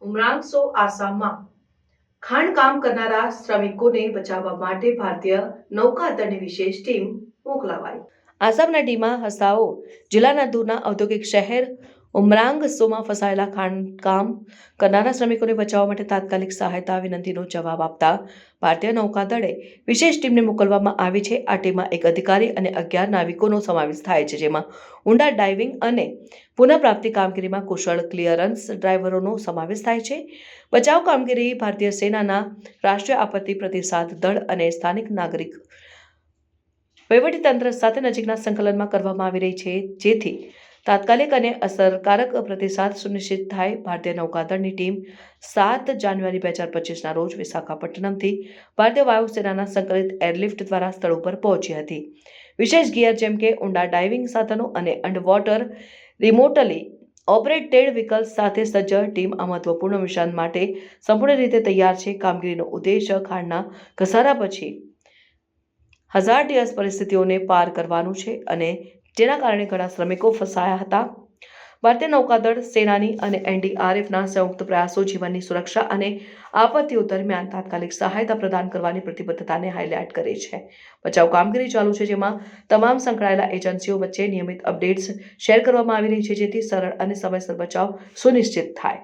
ઉમરાંગસો આસામમાં ખાણકામ કરનારા શ્રમિકોને બચાવવા માટે ભારતીય નૌકાદળની વિશેષ ટીમ મોકલાવાઈ। આસામના ડીમા હસાઓ જિલ્લાના દૂરના ઔદ્યોગિક શહેર ઉમરાંગસોમાં ફસાયેલા ખાણકામ કરનારા શ્રમિકોને બચાવવા માટે તાત્કાલિક સહાયતા વિનંતીનો જવાબ આપતા ભારતીય નૌકાદળે વિશેષ ટીમને મોકલવામાં આવી છે। આ ટીમમાં એક અધિકારી અને 11 નાવિકોનો સમાવેશ થાય છે, જેમાં ઊંડા ડાઇવિંગ અને પુનઃપ્રાપ્તિ કામગીરીમાં કુશળ ક્લિયરન્સ ડ્રાઈવરોનો સમાવેશ થાય છે। બચાવ કામગીરી ભારતીય સેનાના રાષ્ટ્રીય આપત્તિ પ્રતિસાદ દળ અને સ્થાનિક નાગરિક વહીવટીતંત્ર સાથે નજીકના સંકલનમાં કરવામાં આવી રહી છે, જેથી તાત્કાલિક અને અસરકારક પ્રતિસાદ સુનિશ્ચિત થાય। ભારતીય નૌકાદળની ટીમ 7 જાન્યુઆરી 2025ના રોજ વિશાખાપટ્ટનમથી ભારતીય વાયુસેનાના સંકલિત એરલિફ્ટ દ્વારા સ્થળ ઉપર પહોંચી હતી। વિશેષ ગિયર જેમ કે ઊંડા ડાઇવિંગ સાધનો અને અંડરવોટર રિમોટલી ઓપરેટેડ વ્હીકલ્સ સાથે સજ્જ ટીમ આ મહત્વપૂર્ણ મિશન માટે સંપૂર્ણ રીતે તૈયાર છે। કામગીરીનો ઉદ્દેશ ખાણના ઘસારા પછી હઝાર્ડિયસ પરિસ્થિતિઓને પાર કરવાનું છે અને જેના કારણે ઘણા શ્રમિકો ફસાયા હતા। ભારતીય નૌકાદળ સેનાની અને એનડીઆરએફના સંયુક્ત પ્રયાસો જીવનની સુરક્ષા અને આપત્તિઓ દરમિયાન તાત્કાલિક સહાયતા પ્રદાન કરવાની પ્રતિબદ્ધતાને હાઇલાઇટ કરે છે। બચાવ કામગીરી ચાલુ છે, જેમાં તમામ સંકળાયેલા એજન્સીઓ વચ્ચે નિયમિત અપડેટ્સ શેર કરવામાં આવી રહી છે, જેથી સરળ અને સમયસર બચાવ સુનિશ્ચિત થાય।